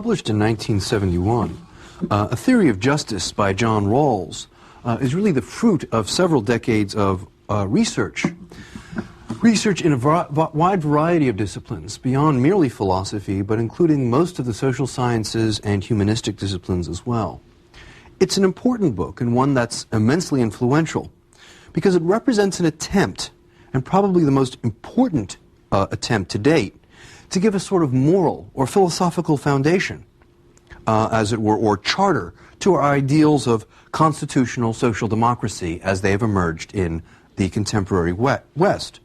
published in 1971, A Theory of Justice by John Rawls is really the fruit of several decades of research. Research in a wide variety of disciplines, beyond merely philosophy, but including most of the social sciences and humanistic disciplines as well. It's an important book, and one that's immensely influential, because it represents an attempt, and probably the most important attempt to date, to give a sort of moral or philosophical foundation, as it were, or charter, to our ideals of constitutional social democracy as they have emerged in the contemporary West.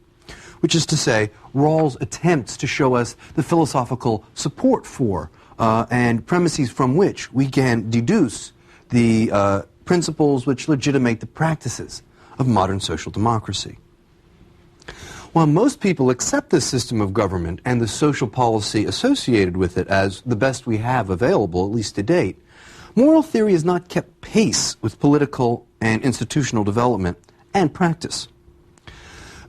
Which is to say, Rawls attempts to show us the philosophical support for and premises from which we can deduce the principles which legitimate the practices of modern social democracy. While most people accept this system of government and the social policy associated with it as the best we have available, at least to date, moral theory has not kept pace with political and institutional development and practice.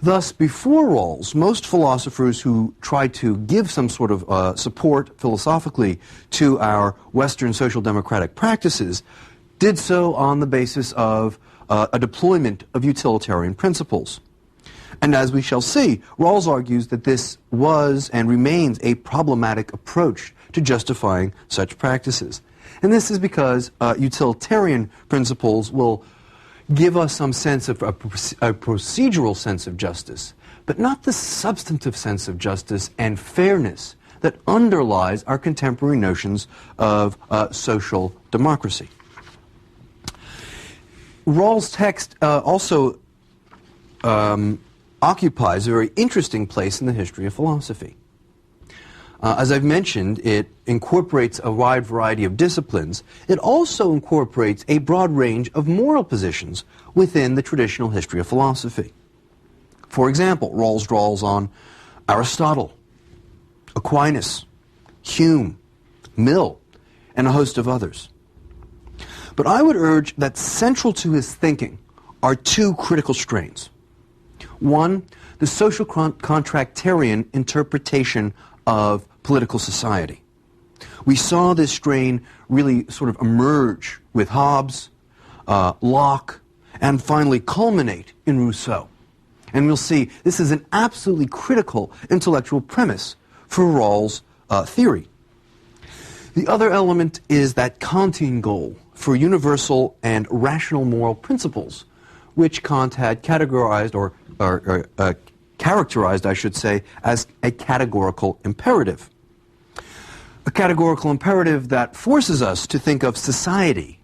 Thus, before Rawls, most philosophers who tried to give some sort of support philosophically to our Western social democratic practices did so on the basis of a deployment of utilitarian principles. And as we shall see, Rawls argues that this was and remains a problematic approach to justifying such practices. And this is because utilitarian principles will give us some sense of a procedural sense of justice, but not the substantive sense of justice and fairness that underlies our contemporary notions of social democracy. Rawls' text also occupies a very interesting place in the history of philosophy. As I've mentioned, it incorporates a wide variety of disciplines. It also incorporates a broad range of moral positions within the traditional history of philosophy. For example, Rawls draws on Aristotle, Aquinas, Hume, Mill, and a host of others. But I would urge that central to his thinking are two critical strains. One, the social contractarian interpretation of political society. We saw this strain really sort of emerge with Hobbes, Locke, and finally culminate in Rousseau. And we'll see this is an absolutely critical intellectual premise for Rawls' theory. The other element is that Kantian goal for universal and rational moral principles, which Kant had categorized or characterized, I should say, as a categorical imperative. A categorical imperative that forces us to think of society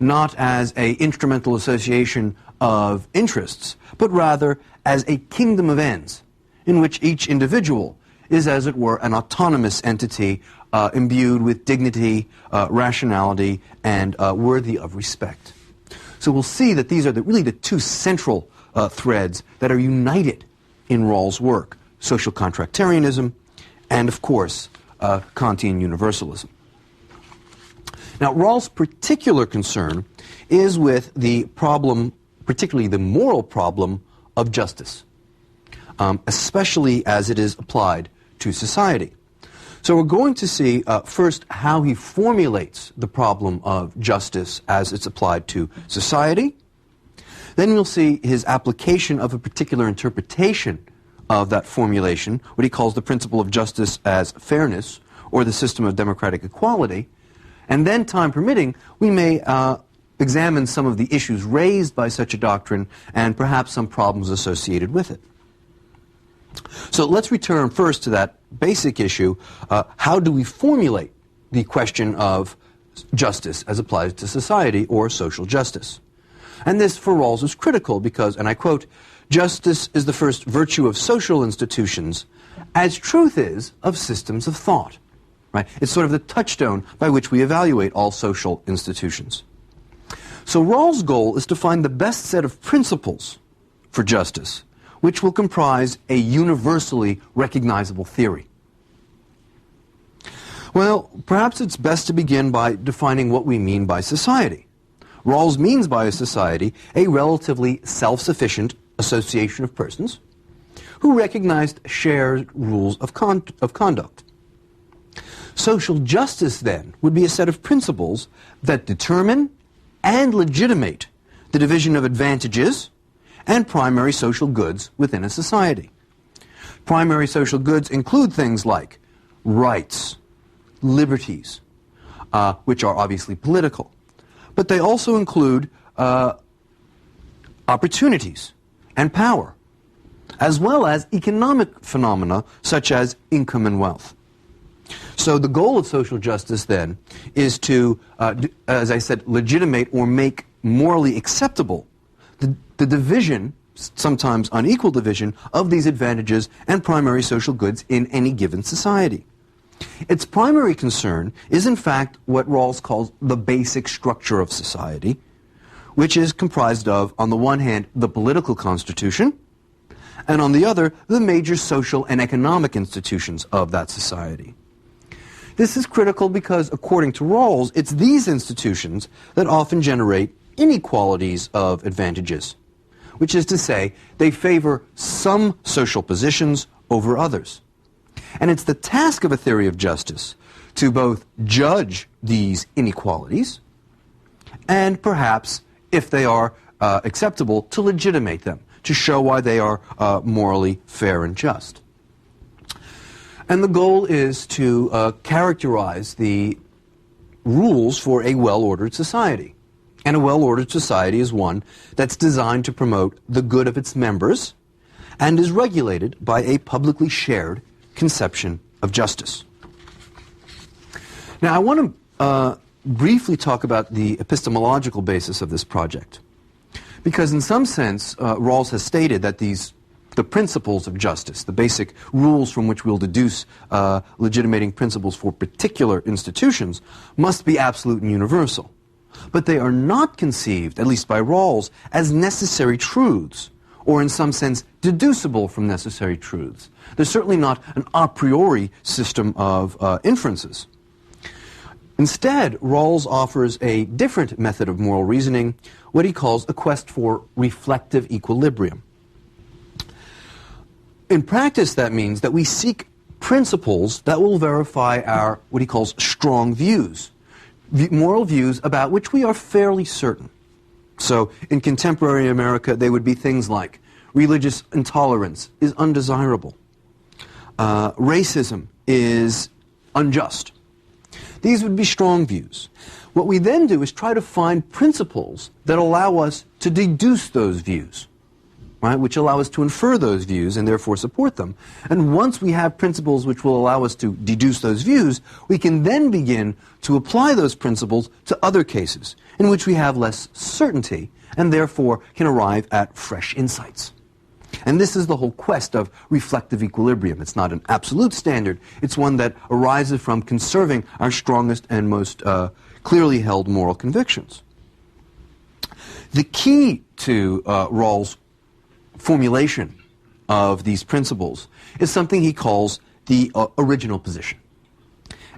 not as an instrumental association of interests, but rather as a kingdom of ends, in which each individual is, as it were, an autonomous entity imbued with dignity, rationality, and worthy of respect. So we'll see that these are really the two central threads that are united in Rawls' work, social contractarianism and, of course, Kantian universalism. Now, Rawls' particular concern is with the problem, particularly the moral problem, of justice, especially as it is applied to society. So we're going to see first how he formulates the problem of justice as it's applied to society. Then we'll see his application of a particular interpretation of that formulation, what he calls the principle of justice as fairness, or the system of democratic equality. And then, time permitting, we may examine some of the issues raised by such a doctrine and perhaps some problems associated with it. So let's return first to that basic issue. How do we formulate the question of justice as applied to society, or social justice? And this, for Rawls, is critical because, and I quote, "Justice is the first virtue of social institutions, as truth is of systems of thought." Right? It's sort of the touchstone by which we evaluate all social institutions. So Rawls' goal is to find the best set of principles for justice, which will comprise a universally recognizable theory. Well, perhaps it's best to begin by defining what we mean by society. Rawls means by a society a relatively self-sufficient association of persons who recognized shared rules of conduct. Social justice, then, would be a set of principles that determine and legitimate the division of advantages and primary social goods within a society. Primary social goods include things like rights, liberties, which are obviously political, but they also include opportunities and power, as well as economic phenomena such as income and wealth. So the goal of social justice, then, is to, as I said, legitimate or make morally acceptable the division, sometimes unequal division, of these advantages and primary social goods in any given society. Its primary concern is, in fact, what Rawls calls the basic structure of society, which is comprised of, on the one hand, the political constitution, and on the other, the major social and economic institutions of that society. This is critical because, according to Rawls, it's these institutions that often generate inequalities of advantages, which is to say, they favor some social positions over others. And it's the task of a theory of justice to both judge these inequalities and perhaps, if they are acceptable, to legitimate them, to show why they are morally fair and just. And the goal is to characterize the rules for a well-ordered society. And a well-ordered society is one that's designed to promote the good of its members and is regulated by a publicly shared conception of justice. Now, I want to briefly talk about the epistemological basis of this project, because in some sense, Rawls has stated that the principles of justice, the basic rules from which we'll deduce legitimating principles for particular institutions, must be absolute and universal. But they are not conceived, at least by Rawls, as necessary truths, or in some sense deducible from necessary truths. They're certainly not an a priori system of inferences. Instead, Rawls offers a different method of moral reasoning, what he calls a quest for reflective equilibrium. In practice, that means that we seek principles that will verify our, what he calls, strong views, moral views about which we are fairly certain. So, in contemporary America, they would be things like religious intolerance is undesirable, racism is unjust. These would be strong views. What we then do is try to find principles that allow us to deduce those views, right, which allow us to infer those views and therefore support them. And once we have principles which will allow us to deduce those views, we can then begin to apply those principles to other cases in which we have less certainty and therefore can arrive at fresh insights. And this is the whole quest of reflective equilibrium. It's not an absolute standard. It's one that arises from conserving our strongest and most clearly held moral convictions. The key to Rawls' formulation of these principles is something he calls the original position.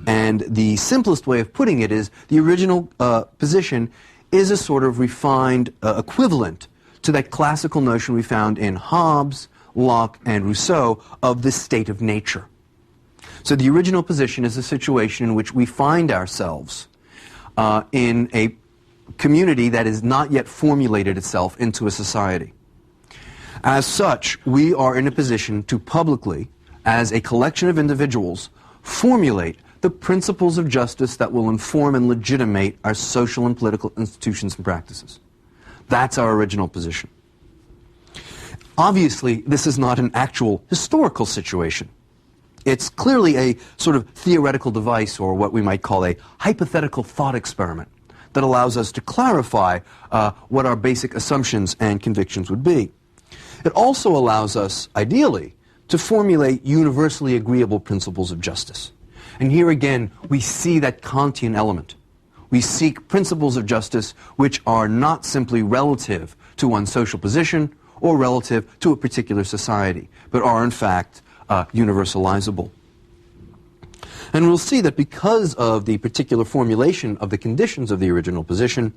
And the simplest way of putting it is the original position is a sort of refined equivalent to that classical notion we found in Hobbes, Locke, and Rousseau of the state of nature. So the original position is a situation in which we find ourselves in a community that has not yet formulated itself into a society. As such, we are in a position to publicly, as a collection of individuals, formulate the principles of justice that will inform and legitimate our social and political institutions and practices. That's our original position. Obviously, this is not an actual historical situation. It's clearly a sort of theoretical device, or what we might call a hypothetical thought experiment, that allows us to clarify what our basic assumptions and convictions would be. It also allows us, ideally, to formulate universally agreeable principles of justice. And here again, we see that Kantian element. We seek principles of justice which are not simply relative to one's social position or relative to a particular society, but are in fact universalizable. And we'll see that because of the particular formulation of the conditions of the original position,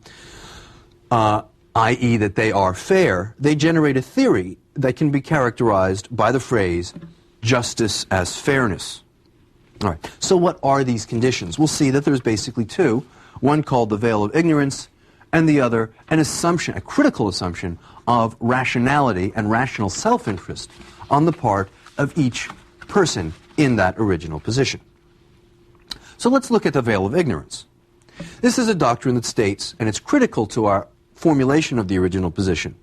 i.e. that they are fair, they generate a theory that can be characterized by the phrase justice as fairness. All right. So what are these conditions? We'll see that there's basically two, one called the veil of ignorance, and the other an assumption, a critical assumption of rationality and rational self-interest on the part of each person in that original position. So let's look at the veil of ignorance. This is a doctrine that states, and it's critical to our formulation of the original position,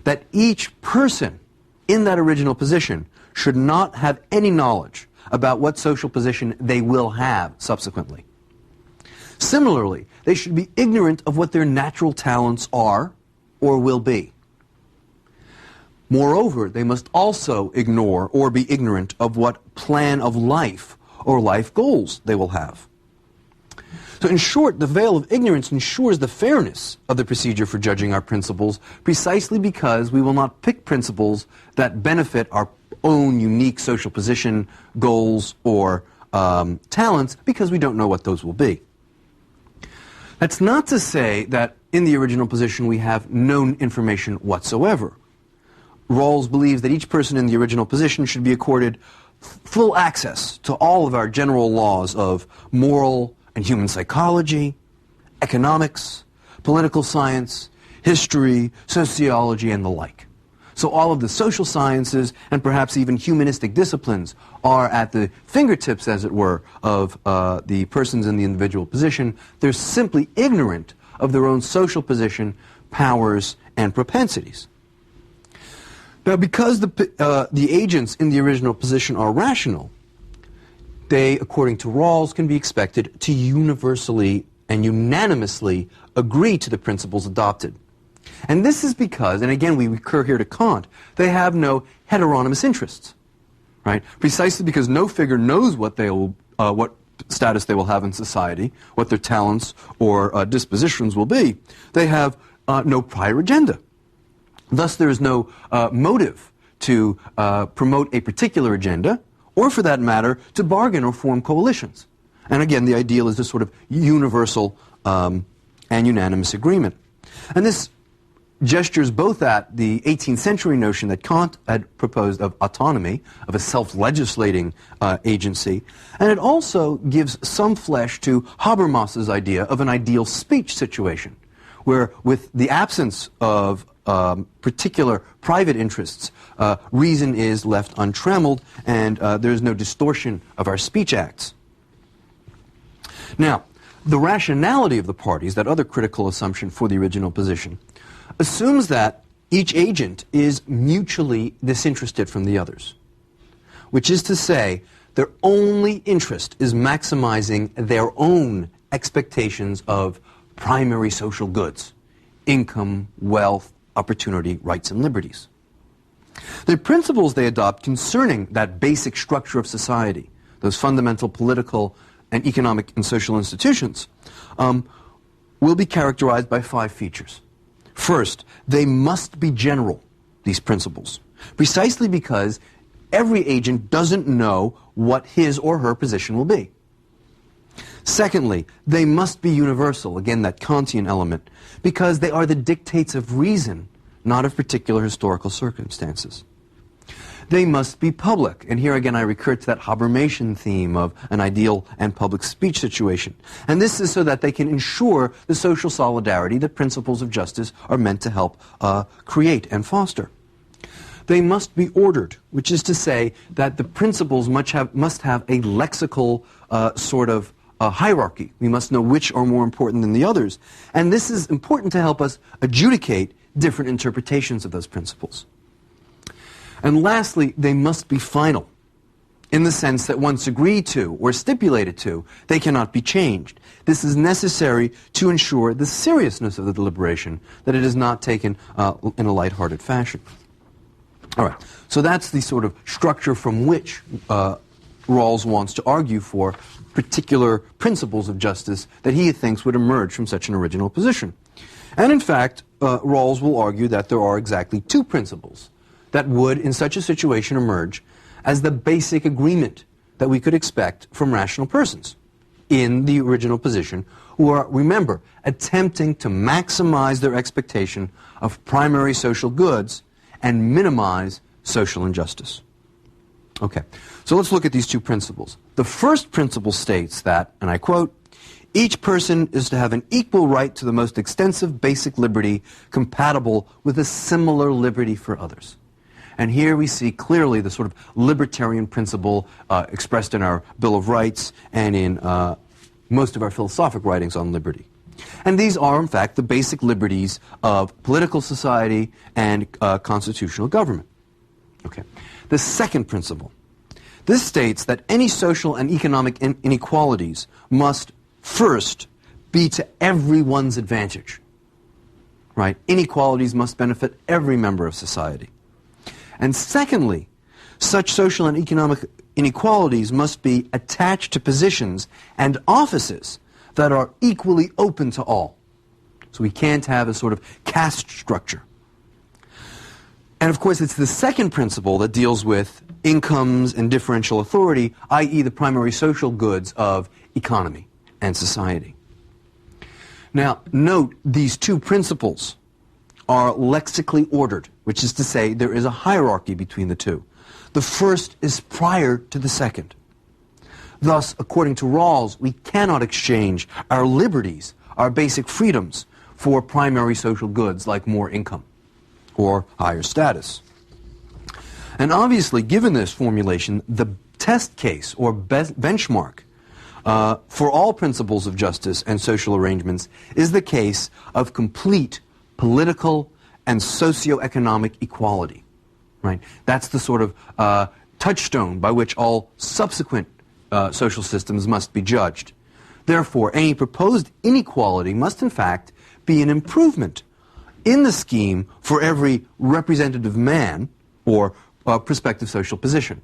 that each person in that original position should not have any knowledge about what social position they will have subsequently. Similarly, they should be ignorant of what their natural talents are or will be. Moreover, they must also ignore or be ignorant of what plan of life or life goals they will have. So in short, the veil of ignorance ensures the fairness of the procedure for judging our principles precisely because we will not pick principles that benefit our own unique social position, goals, or talents because we don't know what those will be. That's not to say that in the original position we have no information whatsoever. Rawls believes that each person in the original position should be accorded full access to all of our general laws of moral and human psychology, economics, political science, history, sociology, and the like. So all of the social sciences and perhaps even humanistic disciplines are at the fingertips, as it were, of the persons in the individual position. They're simply ignorant of their own social position, powers, and propensities. Now, because the agents in the original position are rational, they, according to Rawls, can be expected to universally and unanimously agree to the principles adopted. And this is because, and again we recur here to Kant, they have no heteronymous interests, right? Precisely because no figure knows what status they will have in society, what their talents or dispositions will be. They have no prior agenda. Thus, there is no motive to promote a particular agenda, or for that matter, to bargain or form coalitions. And again, the ideal is this sort of universal and unanimous agreement. And this gestures both at the 18th century notion that Kant had proposed of autonomy, of a self-legislating agency, and it also gives some flesh to Habermas's idea of an ideal speech situation, where with the absence of particular private interests, reason is left untrammeled and there's no distortion of our speech acts. Now, the rationality of the parties, that other critical assumption for the original position, assumes that each agent is mutually disinterested from the others, which is to say their only interest is maximizing their own expectations of primary social goods, income, wealth, opportunity, rights, and liberties. The principles they adopt concerning that basic structure of society, those fundamental political and economic and social institutions, will be characterized by 5 features. First, they must be general, these principles, precisely because every agent doesn't know what his or her position will be. Secondly, they must be universal, again that Kantian element, because they are the dictates of reason, not of particular historical circumstances. They must be public, and here again I recur to that Habermasian theme of an ideal and public speech situation. And this is so that they can ensure the social solidarity that principles of justice are meant to help create and foster. They must be ordered, which is to say that the principles must have a lexical sort of hierarchy. We must know which are more important than the others. And this is important to help us adjudicate different interpretations of those principles. And lastly, they must be final, in the sense that once agreed to or stipulated to, they cannot be changed. This is necessary to ensure the seriousness of the deliberation, that it is not taken in a lighthearted fashion. All right, so that's the sort of structure from which Rawls wants to argue for particular principles of justice that he thinks would emerge from such an original position. And in fact, Rawls will argue that there are exactly 2 principles that would, in such a situation, emerge as the basic agreement that we could expect from rational persons in the original position who are, remember, attempting to maximize their expectation of primary social goods and minimize social injustice. Okay, so let's look at these two principles. The first principle states that, and I quote, each person is to have an equal right to the most extensive basic liberty compatible with a similar liberty for others. And here we see clearly the sort of libertarian principle expressed in our Bill of Rights and in most of our philosophic writings on liberty. And these are, in fact, the basic liberties of political society and constitutional government. Okay. The second principle. This states that any social and economic inequalities must first be to everyone's advantage. Right? Inequalities must benefit every member of society. And secondly, such social and economic inequalities must be attached to positions and offices that are equally open to all. So we can't have a sort of caste structure. And of course, it's the second principle that deals with incomes and differential authority, i.e. the primary social goods of economy and society. Now, note these two principles are lexically ordered, which is to say there is a hierarchy between the two. The first is prior to the second. Thus, according to Rawls, we cannot exchange our liberties, our basic freedoms, for primary social goods like more income or higher status. And obviously, given this formulation, the test case or benchmark for all principles of justice and social arrangements is the case of complete political and socioeconomic equality. Right? That's the sort of touchstone by which all subsequent social systems must be judged. Therefore, any proposed inequality must in fact be an improvement in the scheme for every representative man or prospective social position.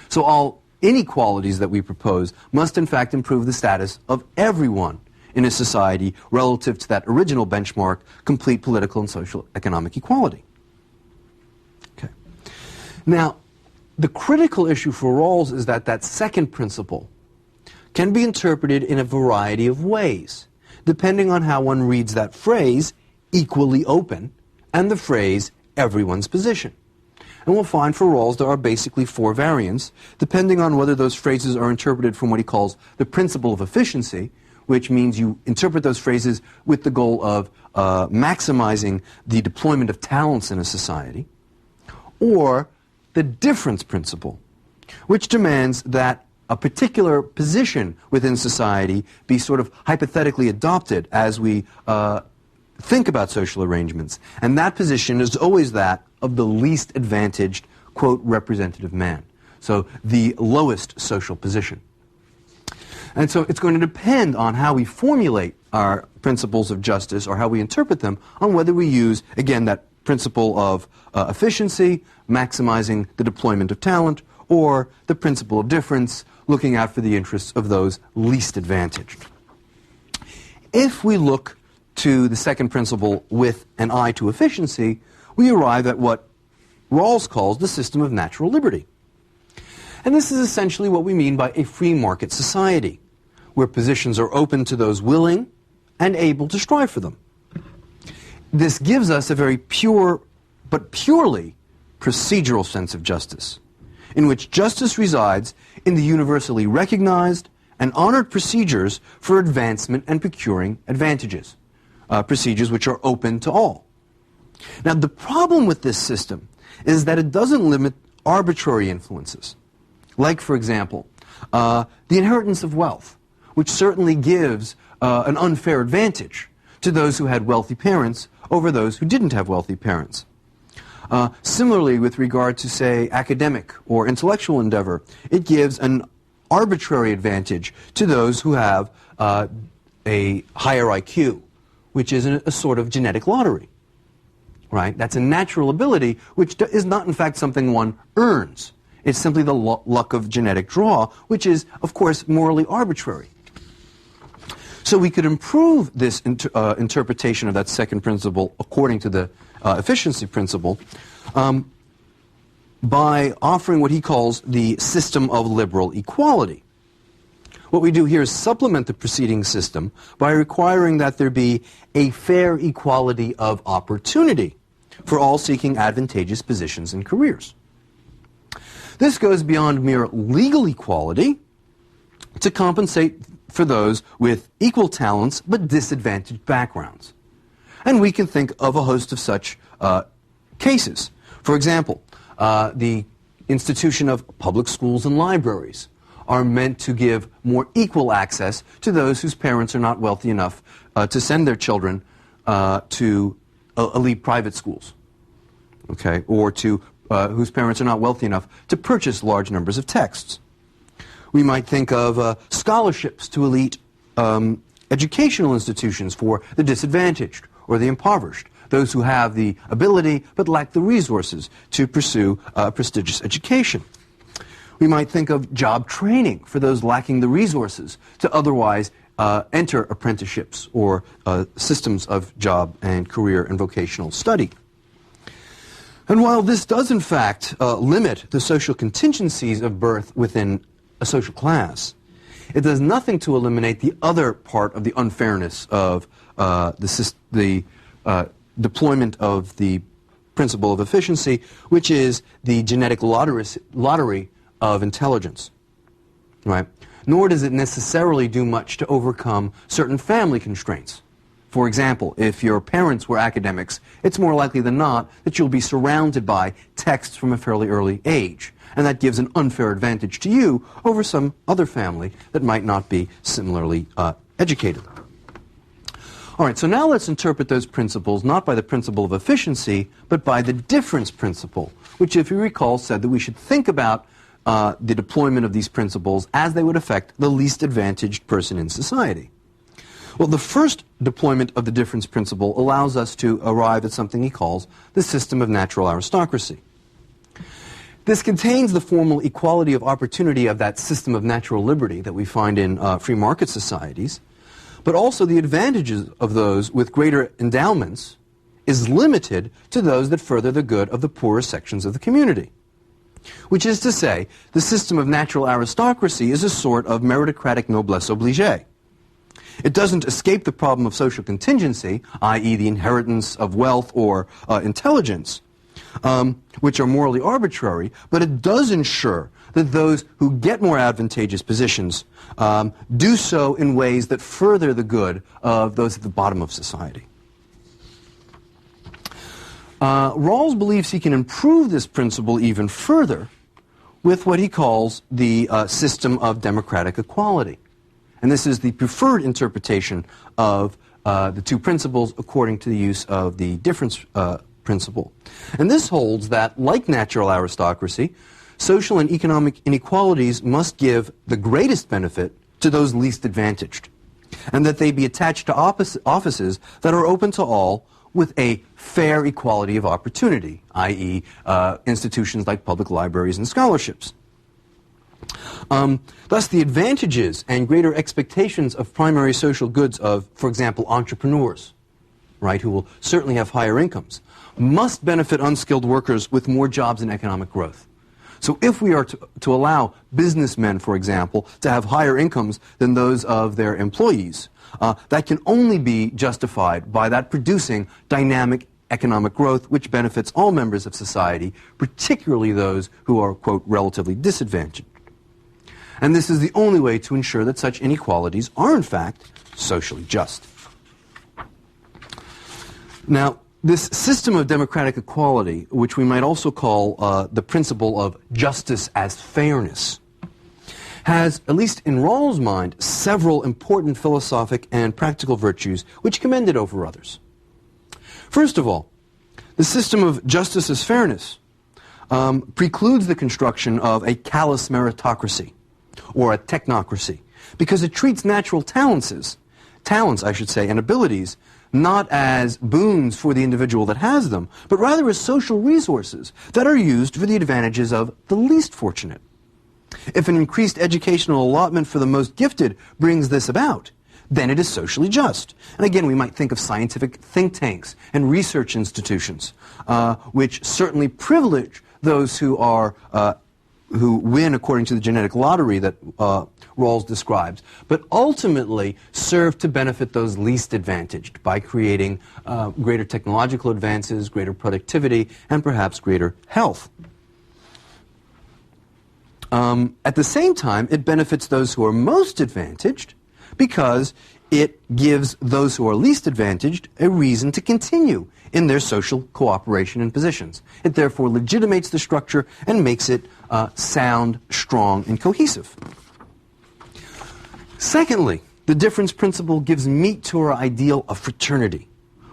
So all inequalities that we propose must in fact improve the status of everyone in a society relative to that original benchmark, complete political and social economic equality. Okay. Now, the critical issue for Rawls is that that second principle can be interpreted in a variety of ways, depending on how one reads that phrase, equally open, and the phrase, everyone's position. And we'll find for Rawls there are basically four variants, depending on whether those phrases are interpreted from what he calls the principle of efficiency, which means you interpret those phrases with the goal of maximizing the deployment of talents in a society, or the difference principle, which demands that a particular position within society be sort of hypothetically adopted as we think about social arrangements. And that position is always that of the least advantaged, quote, representative man. So the lowest social position. And so it's going to depend on how we formulate our principles of justice or how we interpret them on whether we use, again, that principle of efficiency, maximizing the deployment of talent, or the principle of difference, looking out for the interests of those least advantaged. If we look to the second principle with an eye to efficiency, we arrive at what Rawls calls the system of natural liberty. And this is essentially what we mean by a free market society, where positions are open to those willing and able to strive for them. This gives us a very pure, but purely procedural sense of justice, in which justice resides in the universally recognized and honored procedures for advancement and procuring advantages, procedures which are open to all. Now, the problem with this system is that it doesn't limit arbitrary influences, like, for example, the inheritance of wealth, which certainly gives an unfair advantage to those who had wealthy parents over those who didn't have wealthy parents. Similarly, with regard to, say, academic or intellectual endeavor, it gives an arbitrary advantage to those who have a higher IQ, which is a sort of genetic lottery. Right? That's a natural ability, which is not, in fact, something one earns. It's simply the luck of genetic draw, which is, of course, morally arbitrary. So we could improve this interpretation of that second principle according to the efficiency principle by offering what he calls the system of liberal equality. What we do here is supplement the preceding system by requiring that there be a fair equality of opportunity for all seeking advantageous positions and careers. This goes beyond mere legal equality to compensate for those with equal talents but disadvantaged backgrounds. And we can think of a host of such cases. For example, the institution of public schools and libraries are meant to give more equal access to those whose parents are not wealthy enough to send their children to elite private schools, okay, or to whose parents are not wealthy enough to purchase large numbers of texts. We might think of scholarships to elite educational institutions for the disadvantaged or the impoverished, those who have the ability but lack the resources to pursue prestigious education. We might think of job training for those lacking the resources to otherwise enter apprenticeships or systems of job and career and vocational study. And while this does in fact limit the social contingencies of birth within a social class, it does nothing to eliminate the other part of the unfairness of the deployment of the principle of efficiency, which is the genetic lottery of intelligence, right? Nor does it necessarily do much to overcome certain family constraints. For example, if your parents were academics, it's more likely than not that you'll be surrounded by texts from a fairly early age, and that gives an unfair advantage to you over some other family that might not be similarly educated. All right, so now let's interpret those principles not by the principle of efficiency, but by the difference principle, which, if you recall, said that we should think about the deployment of these principles as they would affect the least advantaged person in society. Well, the first deployment of the difference principle allows us to arrive at something he calls the system of natural aristocracy. This contains the formal equality of opportunity of that system of natural liberty that we find in free market societies, but also the advantages of those with greater endowments is limited to those that further the good of the poorer sections of the community. Which is to say, the system of natural aristocracy is a sort of meritocratic noblesse obligée. It doesn't escape the problem of social contingency, i.e. the inheritance of wealth or intelligence, which are morally arbitrary, but it does ensure that those who get more advantageous positions do so in ways that further the good of those at the bottom of society. Rawls believes he can improve this principle even further with what he calls the system of democratic equality. And this is the preferred interpretation of the two principles according to the use of the difference principle. And this holds that, like natural aristocracy, social and economic inequalities must give the greatest benefit to those least advantaged, and that they be attached to offices that are open to all with a fair equality of opportunity, i.e. institutions like public libraries and scholarships. Thus, the advantages and greater expectations of primary social goods of, for example, entrepreneurs, right, who will certainly have higher incomes, must benefit unskilled workers with more jobs and economic growth. So if we are to allow businessmen, for example, to have higher incomes than those of their employees, that can only be justified by that producing dynamic economic growth which benefits all members of society, particularly those who are, quote, relatively disadvantaged. And this is the only way to ensure that such inequalities are, in fact, socially just. Now, this system of democratic equality, which we might also call the principle of justice as fairness, has, at least in Rawls' mind, several important philosophic and practical virtues which commend it over others. First of all, the system of justice as fairness precludes the construction of a callous meritocracy or a technocracy, because it treats natural talents, and abilities not as boons for the individual that has them, but rather as social resources that are used for the advantages of the least fortunate. If an increased educational allotment for the most gifted brings this about, then it is socially just. And again, we might think of scientific think tanks and research institutions, which certainly privilege those who win according to the genetic lottery that Rawls describes, but ultimately serve to benefit those least advantaged by creating greater technological advances, greater productivity, and perhaps greater health. At the same time, it benefits those who are most advantaged because it gives those who are least advantaged a reason to continue in their social cooperation and positions. It therefore legitimates the structure and makes it sound, strong, and cohesive. Secondly, the difference principle gives meat to our ideal of fraternity,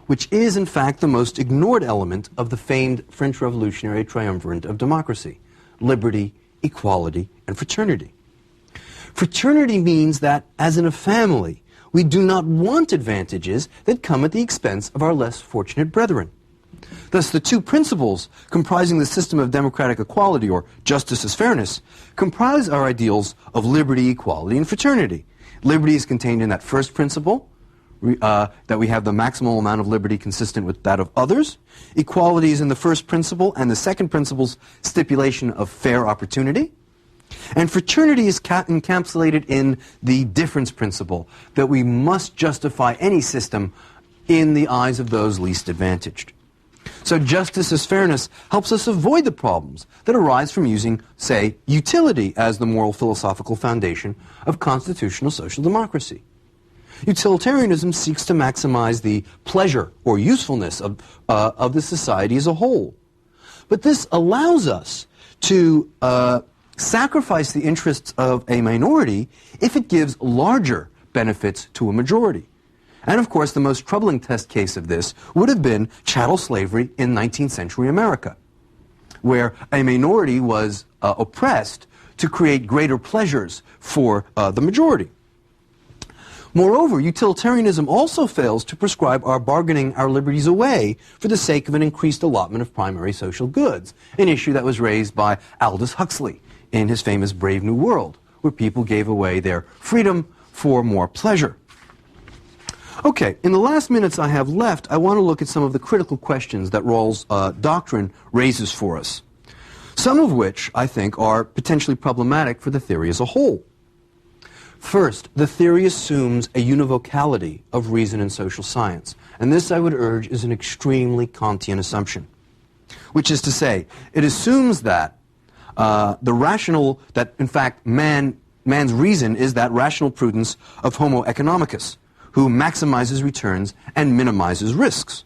which is in fact the most ignored element of the famed French Revolutionary triumvirate of democracy: liberty, equality, and fraternity. Fraternity means that, as in a family, we do not want advantages that come at the expense of our less fortunate brethren. Thus, the two principles comprising the system of democratic equality, or justice as fairness, comprise our ideals of liberty, equality, and fraternity. Liberty is contained in that first principle, that we have the maximal amount of liberty consistent with that of others. Equality is in the first principle, and the second principle's stipulation of fair opportunity. And fraternity is encapsulated in the difference principle, that we must justify any system in the eyes of those least advantaged. So justice as fairness helps us avoid the problems that arise from using, say, utility as the moral philosophical foundation of constitutional social democracy. Utilitarianism seeks to maximize the pleasure or usefulness of the society as a whole. But this allows us to sacrifice the interests of a minority if it gives larger benefits to a majority. And of course, the most troubling test case of this would have been chattel slavery in 19th century America, where a minority was oppressed to create greater pleasures for the majority. Moreover, utilitarianism also fails to prescribe our bargaining our liberties away for the sake of an increased allotment of primary social goods, an issue that was raised by Aldous Huxley in his famous Brave New World, where people gave away their freedom for more pleasure. Okay, in the last minutes I have left, I want to look at some of the critical questions that Rawls' doctrine raises for us, some of which I think are potentially problematic for the theory as a whole. First, the theory assumes a univocality of reason in social science, and this, I would urge, is an extremely Kantian assumption, which is to say, it assumes that in fact, man's reason is that rational prudence of Homo economicus, who maximizes returns and minimizes risks.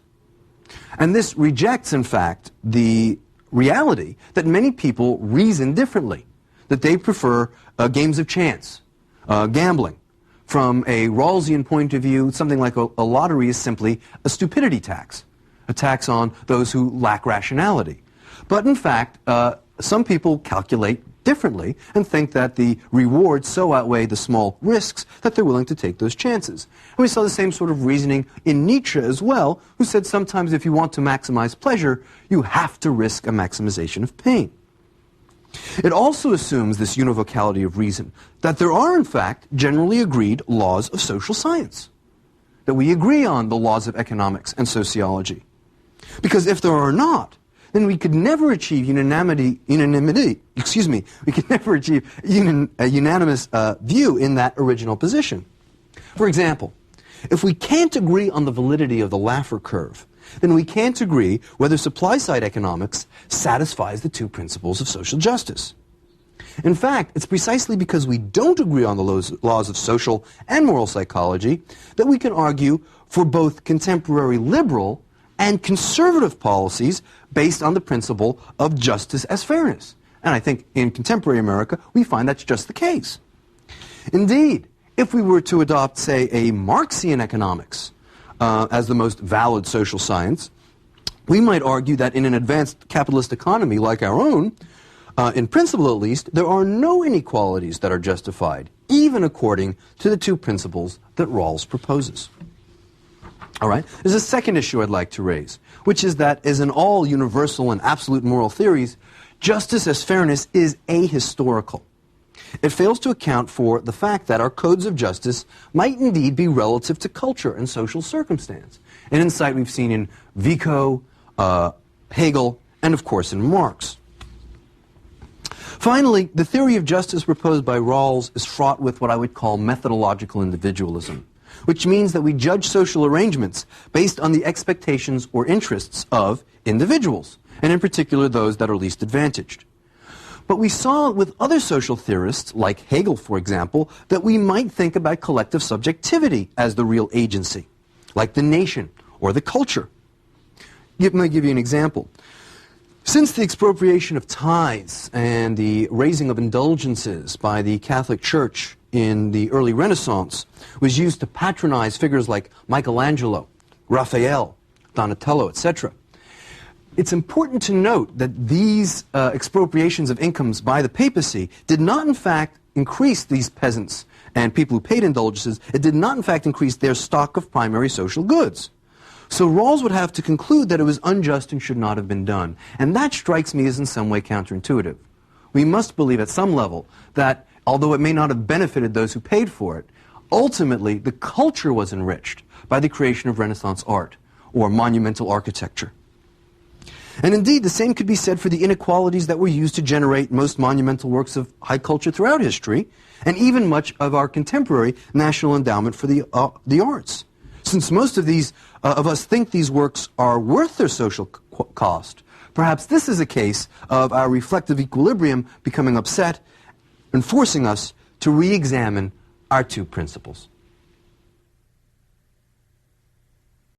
And this rejects, in fact, the reality that many people reason differently, that they prefer games of chance, gambling. From a Rawlsian point of view, something like a lottery is simply a stupidity tax, a tax on those who lack rationality. But in fact, some people calculate differently and think that the rewards so outweigh the small risks that they're willing to take those chances. And we saw the same sort of reasoning in Nietzsche as well, who said sometimes if you want to maximize pleasure, you have to risk a maximization of pain. It also assumes this univocality of reason, that there are in fact generally agreed laws of social science, that we agree on the laws of economics and sociology. Because if there are not, then we could never achieve unanimity, we could never achieve a unanimous view in that original position. For example, if we can't agree on the validity of the Laffer curve, then we can't agree whether supply-side economics satisfies the two principles of social justice. In fact, it's precisely because we don't agree on the laws of social and moral psychology that we can argue for both contemporary liberal and conservative policies based on the principle of justice as fairness. And I think in contemporary America, we find that's just the case. Indeed, if we were to adopt, say, a Marxian economics as the most valid social science, we might argue that in an advanced capitalist economy like our own, in principle at least, there are no inequalities that are justified, even according to the two principles that Rawls proposes. All right? There's a second issue I'd like to raise, which is that, as in all universal and absolute moral theories, justice as fairness is ahistorical. It fails to account for the fact that our codes of justice might indeed be relative to culture and social circumstance, an insight we've seen in Vico, Hegel, and of course in Marx. Finally, the theory of justice proposed by Rawls is fraught with what I would call methodological individualism, which means that we judge social arrangements based on the expectations or interests of individuals, and in particular those that are least advantaged. But we saw with other social theorists, like Hegel, for example, that we might think about collective subjectivity as the real agency, like the nation or the culture. Let me give you an example. Since the expropriation of tithes and the raising of indulgences by the Catholic Church in the early Renaissance was used to patronize figures like Michelangelo, Raphael, Donatello, etc., it's important to note that these expropriations of incomes by the papacy did not in fact increase these peasants and people who paid indulgences. It did not in fact increase their stock of primary social goods. So Rawls would have to conclude that it was unjust and should not have been done. And that strikes me as in some way counterintuitive. We must believe at some level that although it may not have benefited those who paid for it, ultimately the culture was enriched by the creation of Renaissance art or monumental architecture. And indeed, the same could be said for the inequalities that were used to generate most monumental works of high culture throughout history, and even much of our contemporary National Endowment for the Arts. Since most of us think these works are worth their social cost, perhaps this is a case of our reflective equilibrium becoming upset and forcing us to re-examine our two principles.